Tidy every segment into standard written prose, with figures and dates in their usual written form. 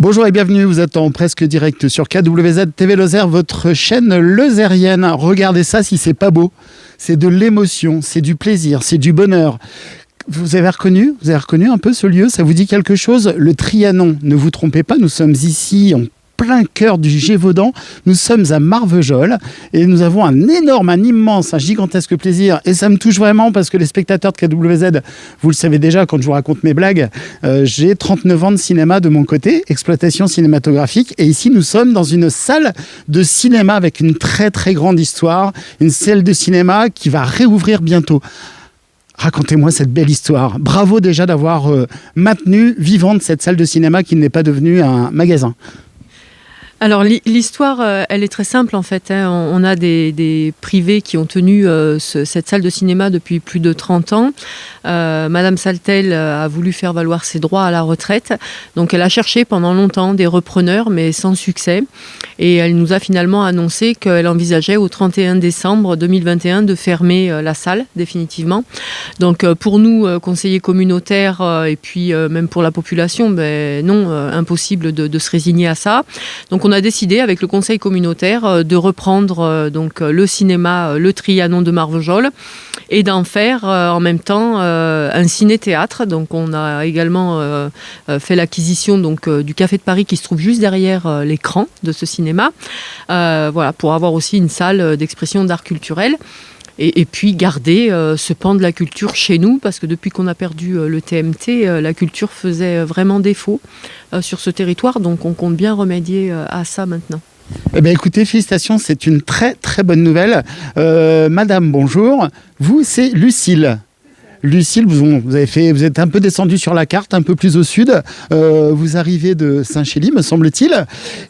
Bonjour et bienvenue, vous êtes en presque direct sur KWZ TV Lozère, votre chaîne lozérienne. Regardez ça si c'est pas beau, c'est de l'émotion, c'est du plaisir, c'est du bonheur. Vous avez reconnu un peu ce lieu, ça vous dit quelque chose? Le Trianon, ne vous trompez pas, nous sommes ici en plein cœur du Gévaudan, nous sommes à Marvejols et nous avons un immense, un gigantesque plaisir et ça me touche vraiment parce que les spectateurs de KWZ, vous le savez déjà quand je vous raconte mes blagues, j'ai 39 ans de cinéma de mon côté, exploitation cinématographique, et ici nous sommes dans une salle de cinéma avec une très très grande histoire, une salle de cinéma qui va réouvrir bientôt. Racontez-moi cette belle histoire. Bravo déjà d'avoir maintenu vivante cette salle de cinéma qui n'est pas devenue un magasin. Alors l'histoire, elle est très simple en fait. On a des privés qui ont tenu cette salle de cinéma depuis plus de 30 ans. Madame Saltel a voulu faire valoir ses droits à la retraite. Donc elle a cherché pendant longtemps des repreneurs, mais sans succès. Et elle nous a finalement annoncé qu'elle envisageait au 31 décembre 2021 de fermer la salle définitivement. Donc pour nous, conseillers communautaires et puis même pour la population, non, impossible de se résigner à ça. Donc on a décidé avec le conseil communautaire de reprendre le cinéma Le Trianon de Marvejols et d'en faire en même temps un ciné-théâtre. Donc on a également fait l'acquisition du Café de Paris qui se trouve juste derrière l'écran de ce cinéma, pour avoir aussi une salle d'expression d'art culturel. Et puis garder ce pan de la culture chez nous, parce que depuis qu'on a perdu le TMT, la culture faisait vraiment défaut sur ce territoire, donc on compte bien remédier à ça maintenant. Eh bien écoutez, félicitations, c'est une très très bonne nouvelle. Madame, bonjour, vous c'est Lucille. Lucille, vous êtes un peu descendu sur la carte, un peu plus au sud. Vous arrivez de Saint-Chély, me semble-t-il,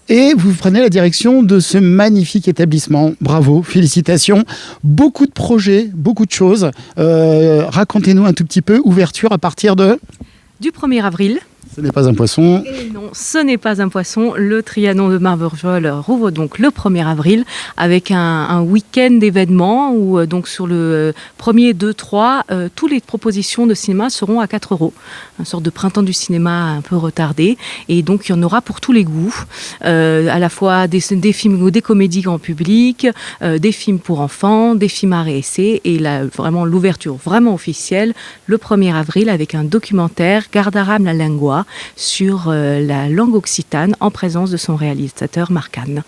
et vous prenez la direction de ce magnifique établissement. Bravo, félicitations. Beaucoup de projets, beaucoup de choses. Racontez-nous un tout petit peu. Ouverture à partir du 1er avril. Ce n'est pas un poisson. Et non, ce n'est pas un poisson. Le Trianon de Marvejols rouvre donc le 1er avril avec un week-end d'événements où donc sur le 1er, 2, 3, toutes les propositions de cinéma seront à 4 €. Une sorte de printemps du cinéma un peu retardé. Et donc il y en aura pour tous les goûts. À la fois des films ou des comédies grand public, des films pour enfants, des films art et essai. Et là, vraiment l'ouverture vraiment officielle le 1er avril avec un documentaire Gardaram la lingua sur la langue occitane en présence de son réalisateur Marc Anne.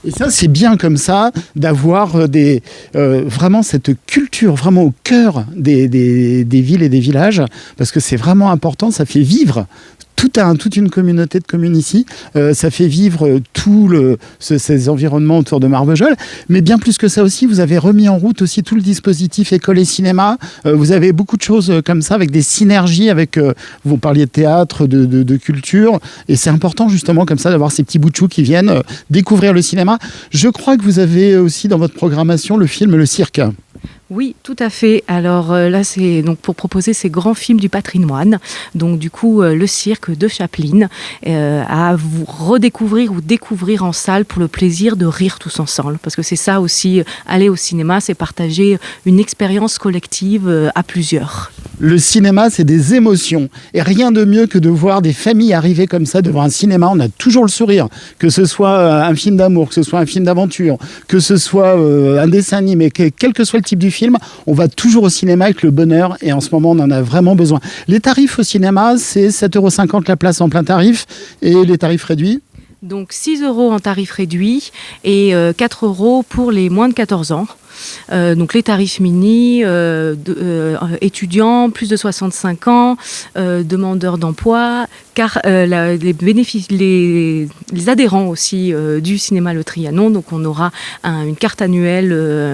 Et ça, c'est bien comme ça d'avoir vraiment cette culture vraiment au cœur des villes et des villages, parce que c'est vraiment important, ça fait vivre toute une communauté de communes ici, ça fait vivre ces environnements autour de Marvejols, mais bien plus que ça aussi, vous avez remis en route aussi tout le dispositif école et cinéma, vous avez beaucoup de choses comme ça, avec des synergies, vous parliez de théâtre, de culture, et c'est important justement comme ça d'avoir ces petits bouts de chou qui viennent découvrir le cinéma. Je crois que vous avez aussi dans votre programmation le film Le Cirque. Oui, tout à fait. Alors là, c'est donc pour proposer ces grands films du patrimoine. Donc du coup, le cirque de Chaplin à vous redécouvrir ou découvrir en salle pour le plaisir de rire tous ensemble. Parce que c'est ça aussi, aller au cinéma, c'est partager une expérience collective à plusieurs. Le cinéma, c'est des émotions. Et rien de mieux que de voir des familles arriver comme ça devant un cinéma. On a toujours le sourire. Que ce soit un film d'amour, que ce soit un film d'aventure, que ce soit un dessin animé, quel que soit le type du film, on va toujours au cinéma avec le bonheur. Et en ce moment, on en a vraiment besoin. Les tarifs au cinéma, c'est 7,50 € la place en plein tarif. Et les tarifs réduits ? Donc 6 € en tarif réduit et 4 € pour les moins de 14 ans. Donc les tarifs mini, étudiants, plus de 65 ans, demandeurs d'emploi, car les adhérents aussi du cinéma Le Trianon, donc on aura une carte annuelle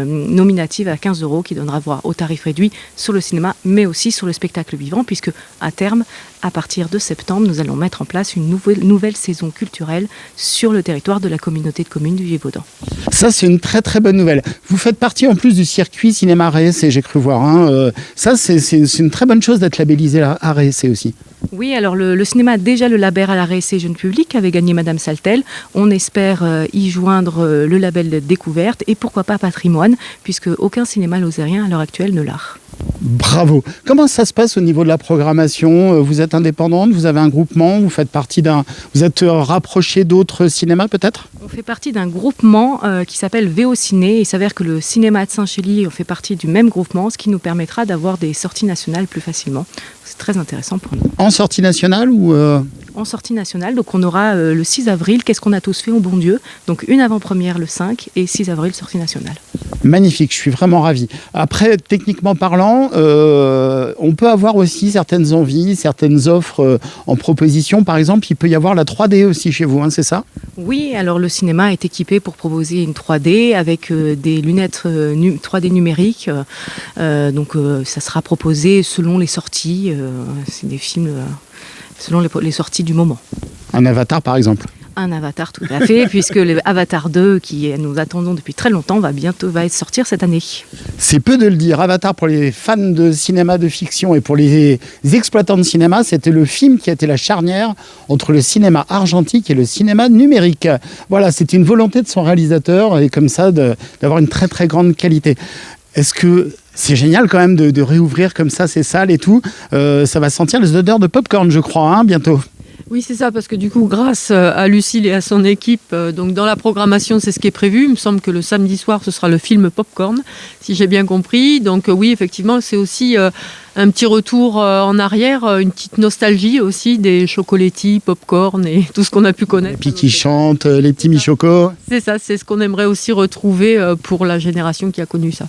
nominative à 15 € qui donnera voix au tarif réduit sur le cinéma, mais aussi sur le spectacle vivant, puisque à terme, à partir de septembre, nous allons mettre en place une nouvelle saison culturelle sur le territoire de la communauté de communes du Gévaudan. Ça, c'est une très très bonne nouvelle. Vous faites partie en plus du circuit cinéma RSC, j'ai cru voir. Ça, c'est une très bonne chose d'être labellisé à RSC aussi. Oui, alors le cinéma a déjà le label à la RSC Jeune Public, avait gagné Madame Saltel. On espère y joindre le label de découverte et pourquoi pas patrimoine, puisque aucun cinéma lozérien à l'heure actuelle ne l'a. Bravo. Comment ça se passe au niveau de la programmation? Vous êtes indépendante, vous avez un groupement, vous faites partie vous êtes rapproché d'autres cinémas peut-être? On fait partie d'un groupement qui s'appelle VO Ciné. Il s'avère que le cinéma de Saint-Chély fait partie du même groupement, ce qui nous permettra d'avoir des sorties nationales plus facilement. C'est très intéressant pour nous. En sortie nationale ou En sortie nationale, donc on aura le 6 avril, Qu'est-ce qu'on a tous fait au bon Dieu? Donc une avant-première le 5 et 6 avril, sortie nationale. Magnifique, je suis vraiment ravi. Après, techniquement parlant, on peut avoir aussi certaines envies, certaines offres en proposition. Par exemple, il peut y avoir la 3D aussi chez vous, hein, c'est ça? Oui, alors le cinéma est équipé pour proposer une 3D avec des lunettes 3D numériques. Donc ça sera proposé selon les sorties. C'est des films selon les sorties du moment. Un Avatar par exemple? Un Avatar, tout à fait, puisque le Avatar 2, qui nous attendons depuis très longtemps, va sortir cette année. C'est peu de le dire. Avatar, pour les fans de cinéma de fiction et pour les exploitants de cinéma, c'était le film qui a été la charnière entre le cinéma argentique et le cinéma numérique. Voilà, c'était une volonté de son réalisateur et comme ça d'avoir une très très grande qualité. Est-ce que c'est génial quand même de réouvrir comme ça ces salles et tout? Ça va sentir les odeurs de popcorn, je crois, hein, bientôt. Oui, c'est ça, parce que du coup, grâce à Lucille et à son équipe, donc dans la programmation, c'est ce qui est prévu. Il me semble que le samedi soir, ce sera le film Popcorn, si j'ai bien compris. Donc oui, effectivement, c'est aussi un petit retour en arrière, une petite nostalgie aussi des chocolattis, popcorn et tout ce qu'on a pu connaître. Et puis qui chantent, les petits michocos. C'est ça, c'est ce qu'on aimerait aussi retrouver pour la génération qui a connu ça.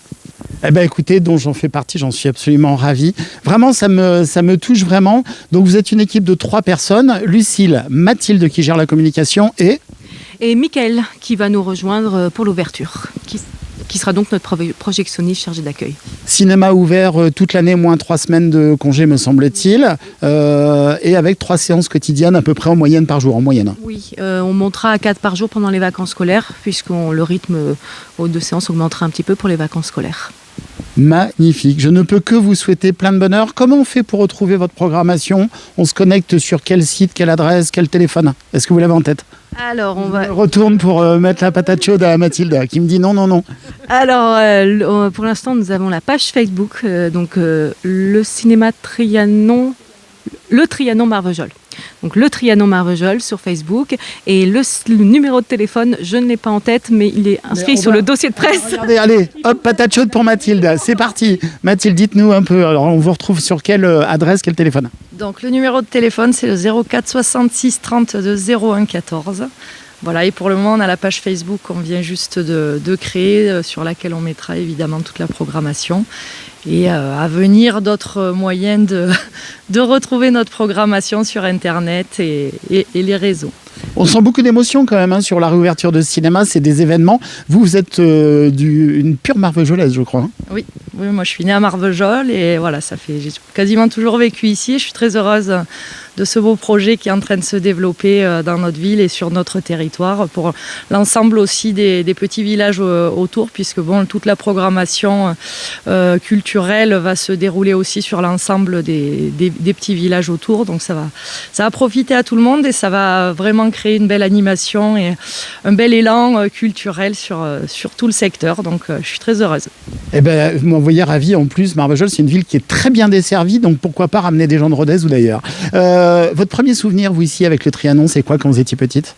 Eh bien, écoutez, dont j'en fais partie, j'en suis absolument ravi. Vraiment, ça me touche vraiment. Donc, vous êtes une équipe de 3 personnes. Lucille, Mathilde qui gère la communication et Mickaël qui va nous rejoindre pour l'ouverture, qui sera donc notre projectionniste chargé d'accueil. Cinéma ouvert toute l'année, moins 3 semaines de congé, me semble-t-il. Et avec 3 séances quotidiennes à peu près en moyenne par jour, en moyenne. Oui, on montera à 4 par jour pendant les vacances scolaires, puisque le rythme de séances augmentera un petit peu pour les vacances scolaires. Magnifique. Je ne peux que vous souhaiter plein de bonheur. Comment on fait pour retrouver votre programmation? On se connecte sur quel site, quelle adresse, quel téléphone? Est-ce que vous l'avez en tête? Alors, on va... Je retourne pour mettre la patate chaude à Mathilde qui me dit non, non, non. Alors, pour l'instant, nous avons la page Facebook, le cinéma Trianon, le Trianon Marvejol. Donc le Trianon Marvejol sur Facebook et le numéro de téléphone, je ne l'ai pas en tête, mais il est inscrit sur le dossier de presse. Regardez, allez, hop, patate chaude pour Mathilde, c'est parti. Mathilde, dites-nous un peu, alors on vous retrouve sur quelle adresse, quel téléphone? Donc le numéro de téléphone, c'est le 04 66 32 01 14. Voilà, et pour le moment, on a la page Facebook qu'on vient juste de créer, sur laquelle on mettra évidemment toute la programmation. Et à venir, d'autres moyens de retrouver notre programmation sur Internet et les réseaux. On sent beaucoup d'émotion quand même sur la réouverture de cinéma, c'est des événements. Vous êtes une pure marvejolaise, je crois. Oui, moi je suis née à Marvejol et voilà, j'ai quasiment toujours vécu ici. Je suis très heureuse de ce beau projet qui est en train de se développer dans notre ville et sur notre territoire pour l'ensemble aussi des petits villages autour, puisque toute la programmation culturelle va se dérouler aussi sur l'ensemble des petits villages autour. Donc ça va profiter à tout le monde et ça va vraiment créer une belle animation et un bel élan culturel sur tout le secteur. Donc je suis très heureuse. Eh bien, vous m'envoyez ravi. En plus, Marvejol, c'est une ville qui est très bien desservie, donc pourquoi pas ramener des gens de Rodez ou d'ailleurs. Votre premier souvenir, vous, ici, avec le Trianon, c'est quoi quand vous étiez petite?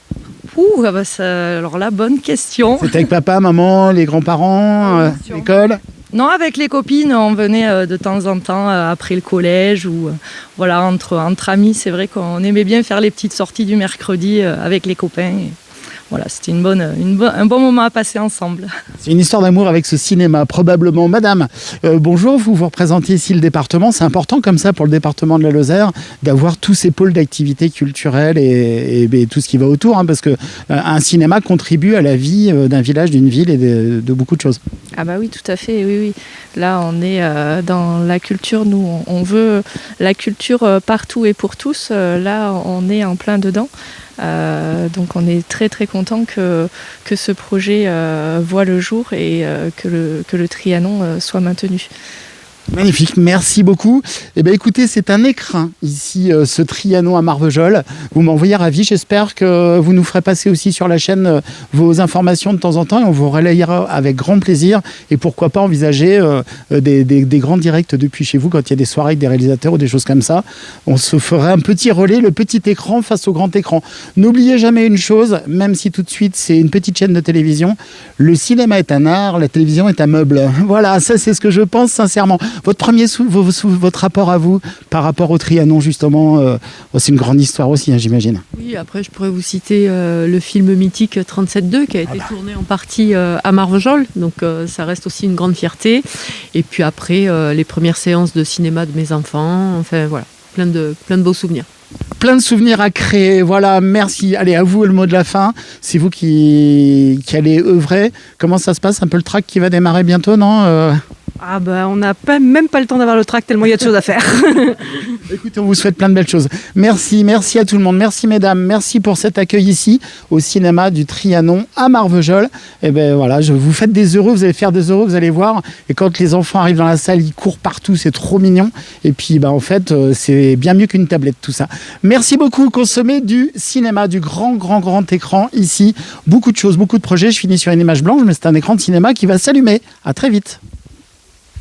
Alors là, bonne question. C'était avec papa, maman, les grands-parents, l'école? Non, avec les copines, on venait de temps en temps après le collège ou voilà, entre amis. C'est vrai qu'on aimait bien faire les petites sorties du mercredi avec les copains. Et voilà, c'était un bon moment à passer ensemble. C'est une histoire d'amour avec ce cinéma, probablement. Madame, bonjour, vous représentez ici le département. C'est important comme ça pour le département de la Lozère d'avoir tous ces pôles d'activités culturelles et tout ce qui va autour, hein, parce qu'un cinéma contribue à la vie d'un village, d'une ville et de beaucoup de choses. Ah bah oui, tout à fait, oui. Là, on est dans la culture, nous, on veut la culture partout et pour tous. Là, on est en plein dedans. Donc on est très très content que ce projet voit le jour et que le Trianon soit maintenu. Magnifique, merci beaucoup. Eh bien, écoutez, c'est un écrin ici, ce Trianon à Marvejols. Vous m'envoyez ravi. J'espère que vous nous ferez passer aussi sur la chaîne vos informations de temps en temps et on vous relayera avec grand plaisir. Et pourquoi pas envisager des grands directs depuis chez vous quand il y a des soirées avec des réalisateurs ou des choses comme ça. On se ferait un petit relais, le petit écran face au grand écran. N'oubliez jamais une chose, même si tout de suite c'est une petite chaîne de télévision, le cinéma est un art, la télévision est un meuble. Voilà, ça c'est ce que je pense sincèrement. Votre rapport à vous par rapport au Trianon, justement, c'est une grande histoire aussi, hein, j'imagine. Oui, après, je pourrais vous citer le film mythique 37.2 qui a été tourné en partie à Marvejols, donc ça reste aussi une grande fierté. Et puis après, les premières séances de cinéma de mes enfants, enfin voilà, plein de beaux souvenirs. Plein de souvenirs à créer, voilà, merci. Allez, à vous le mot de la fin, c'est vous qui allez œuvrer. Comment ça se passe, un peu le track qui va démarrer bientôt, non Ah bah on n'a même pas le temps d'avoir le track tellement il y a de choses à faire. Écoutez, on vous souhaite plein de belles choses. Merci à tout le monde, merci mesdames, merci pour cet accueil ici au cinéma du Trianon à Marvejols. Et ben voilà, vous faites des heureux, vous allez faire des heureux, vous allez voir. Et quand les enfants arrivent dans la salle, ils courent partout, c'est trop mignon. Et puis en fait, c'est bien mieux qu'une tablette tout ça. Merci beaucoup, consommez du cinéma, du grand écran ici. Beaucoup de choses, beaucoup de projets. Je finis sur une image blanche, mais c'est un écran de cinéma qui va s'allumer. À très vite.